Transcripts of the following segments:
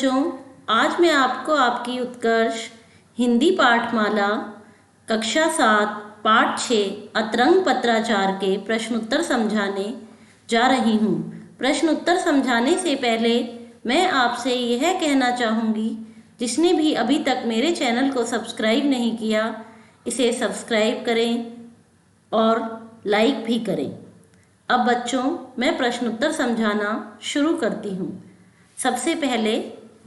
बच्चों, आज मैं आपको आपकी उत्कर्ष हिंदी पाठमाला कक्षा 7 पाठ 6 अतरंग पत्राचार के प्रश्नोत्तर समझाने जा रही हूँ। प्रश्नोत्तर समझाने से पहले मैं आपसे यह कहना चाहूँगी, जिसने भी अभी तक मेरे चैनल को सब्सक्राइब नहीं किया, इसे सब्सक्राइब करें और लाइक भी करें। अब बच्चों, मैं प्रश्नोत्तर समझाना शुरू करती हूँ। सबसे पहले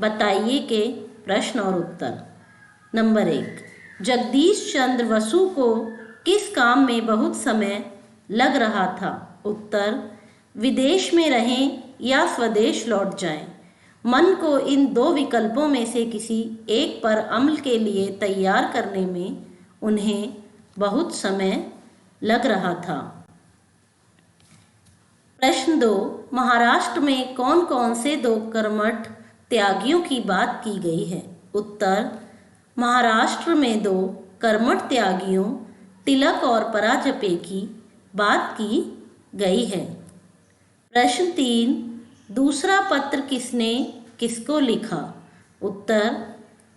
बताइए कि प्रश्न और उत्तर। नंबर 1, जगदीश चंद्र बसु को किस काम में बहुत समय लग रहा था? उत्तर, विदेश में रहें या स्वदेश लौट जाएं। मन को इन दो विकल्पों में से किसी एक पर अमल के लिए तैयार करने में उन्हें बहुत समय लग रहा था। प्रश्न 2, महाराष्ट्र में कौन कौन से दो कर्मठ त्यागियों की बात की गई है? उत्तर, महाराष्ट्र में दो कर्मठ त्यागियों तिलक और पराजपे की बात की गई है। प्रश्न 3, दूसरा पत्र किसने किसको लिखा? उत्तर,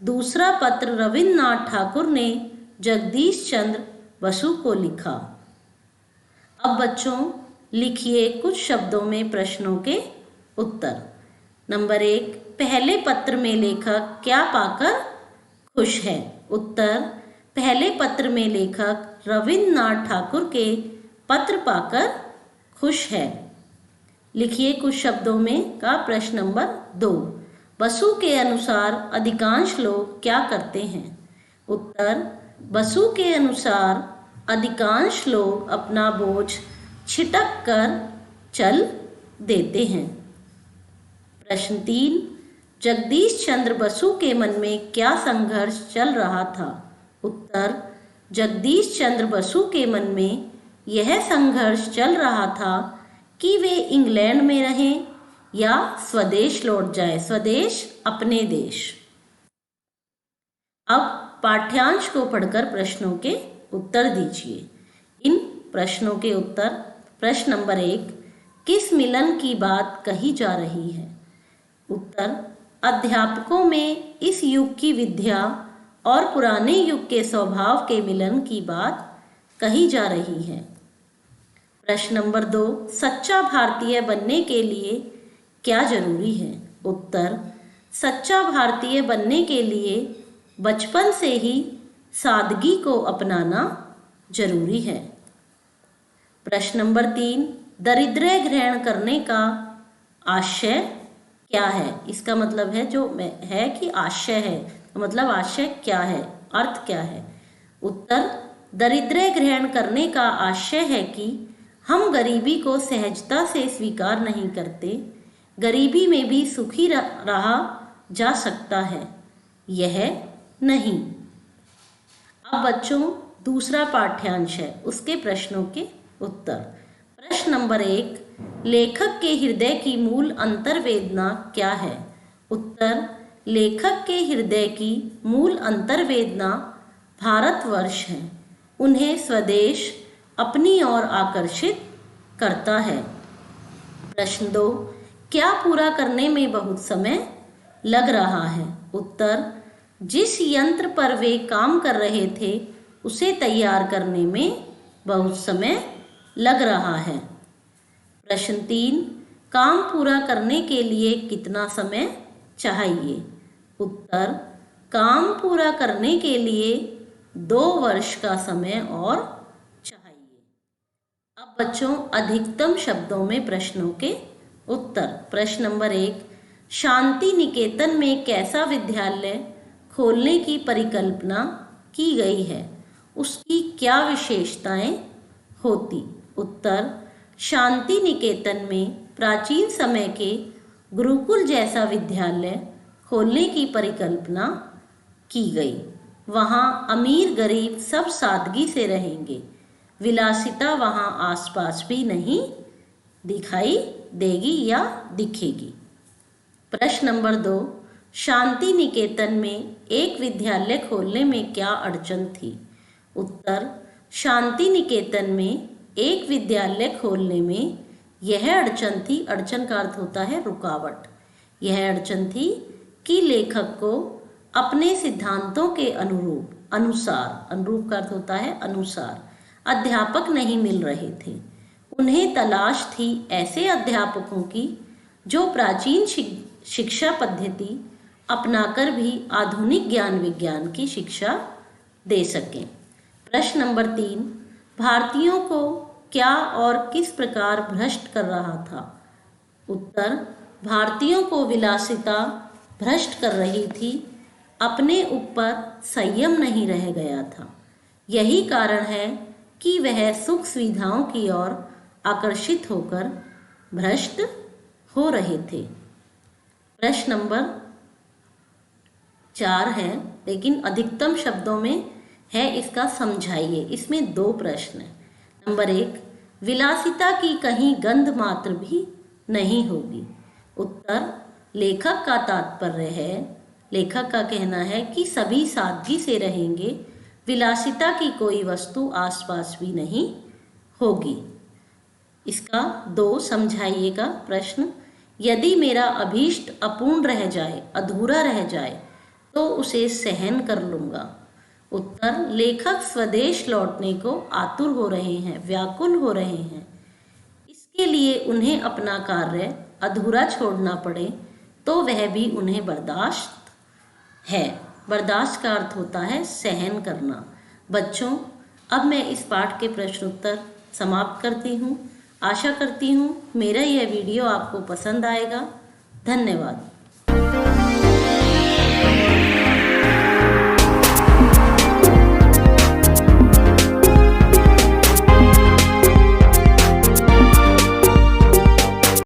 दूसरा पत्र रविन्द्रनाथ ठाकुर ने जगदीश चंद्र बसु को लिखा। अब बच्चों, लिखिए कुछ शब्दों में प्रश्नों के उत्तर। नंबर 1, पहले पत्र में लेखक क्या पाकर खुश है? उत्तर, पहले पत्र में लेखक रविन्द्रनाथ ठाकुर के पत्र पाकर खुश है। लिखिए कुछ शब्दों में का प्रश्न नंबर 2, बसु के अनुसार अधिकांश लोग क्या करते हैं? उत्तर, बसु के अनुसार अधिकांश लोग अपना बोझ छिटक कर चल देते हैं। प्रश्न 3, जगदीश चंद्र बसु के मन में क्या संघर्ष चल रहा था? उत्तर, जगदीश चंद्र बसु के मन में यह संघर्ष चल रहा था कि वे इंग्लैंड में रहें या स्वदेश लौट जाए। स्वदेश अपने देश। अब पाठ्यांश को पढ़कर प्रश्नों के उत्तर दीजिए। इन प्रश्नों के उत्तर। प्रश्न नंबर 1, किस मिलन की बात कही जा रही है? उत्तर, अध्यापकों में इस युग की विद्या और पुराने युग के स्वभाव के मिलन की बात कही जा रही है। प्रश्न नंबर 2, सच्चा भारतीय बनने के लिए क्या जरूरी है? उत्तर, सच्चा भारतीय बनने के लिए बचपन से ही सादगी को अपनाना जरूरी है। प्रश्न नंबर 3, दरिद्रता ग्रहण करने का आशय क्या है? इसका मतलब है कि आशय है, मतलब आशय क्या है, अर्थ क्या है? उत्तर, दरिद्रता ग्रहण करने का आशय है कि हम गरीबी को सहजता से स्वीकार नहीं करते। गरीबी में भी सुखी रहा जा सकता है, यह नहीं। अब बच्चों, दूसरा पाठ्यांश है, उसके प्रश्नों के उत्तर। प्रश्न नंबर 1, लेखक के हृदय की मूल अंतर्वेदना क्या है? उत्तर, लेखक के हृदय की मूल अंतर्वेदना भारतवर्ष है। उन्हें स्वदेश अपनी ओर आकर्षित करता है। प्रश्न 2, क्या पूरा करने में बहुत समय लग रहा है? उत्तर, जिस यंत्र पर वे काम कर रहे थे उसे तैयार करने में बहुत समय लग रहा है। प्रश्न 3, काम पूरा करने के लिए कितना समय चाहिए? उत्तर, काम पूरा करने के लिए 2 वर्ष का समय और चाहिए। अब बच्चों, अधिकतम शब्दों में प्रश्नों के उत्तर। प्रश्न नंबर 1, शांति निकेतन में कैसा विद्यालय खोलने की परिकल्पना की गई है? उसकी क्या विशेषताएं होती? उत्तर, शांति निकेतन में प्राचीन समय के गुरुकुल जैसा विद्यालय खोलने की परिकल्पना की गई। वहाँ अमीर गरीब सब सादगी से रहेंगे। विलासिता वहाँ आसपास भी नहीं दिखाई देगी या दिखेगी। प्रश्न नंबर 2, शांति निकेतन में एक विद्यालय खोलने में क्या अड़चन थी? उत्तर, शांति निकेतन में एक विद्यालय खोलने में यह अड़चन थी, अड़चन का अर्थ होता है रुकावट। यह अड़चन थी कि लेखक को अपने सिद्धांतों के अनुरूप का अर्थ होता है अनुसार अध्यापक नहीं मिल रहे थे। उन्हें तलाश थी ऐसे अध्यापकों की जो प्राचीन शिक्षा पद्धति अपनाकर भी आधुनिक ज्ञान विज्ञान की शिक्षा दे सकें। प्रश्न नंबर 3, भारतीयों को क्या और किस प्रकार भ्रष्ट कर रहा था? उत्तर, भारतीयों को विलासिता भ्रष्ट कर रही थी, अपने ऊपर संयम नहीं रह गया था। यही कारण है कि वह सुख सुविधाओं की ओर आकर्षित होकर भ्रष्ट हो रहे थे। प्रश्न नंबर 4 है, लेकिन अधिकतम शब्दों में है, इसका समझाइए। इसमें 2 प्रश्न हैं। नंबर 1, विलासिता की कहीं गंध मात्र भी नहीं होगी। उत्तर, लेखक का कहना है कि सभी सादगी से रहेंगे, विलासिता की कोई वस्तु आसपास भी नहीं होगी। इसका 2 समझाइएगा प्रश्न, यदि मेरा अभीष्ट अपूर्ण रह जाए, अधूरा रह जाए, तो उसे सहन कर लूँगा। उत्तर, लेखक स्वदेश लौटने को आतुर हो रहे हैं, व्याकुल हो रहे हैं। इसके लिए उन्हें अपना कार्य अधूरा छोड़ना पड़े तो वह भी उन्हें बर्दाश्त है। बर्दाश्त का अर्थ होता है सहन करना। बच्चों, अब मैं इस पाठ के प्रश्न उत्तर समाप्त करती हूँ। आशा करती हूँ मेरा यह वीडियो आपको पसंद आएगा। धन्यवाद।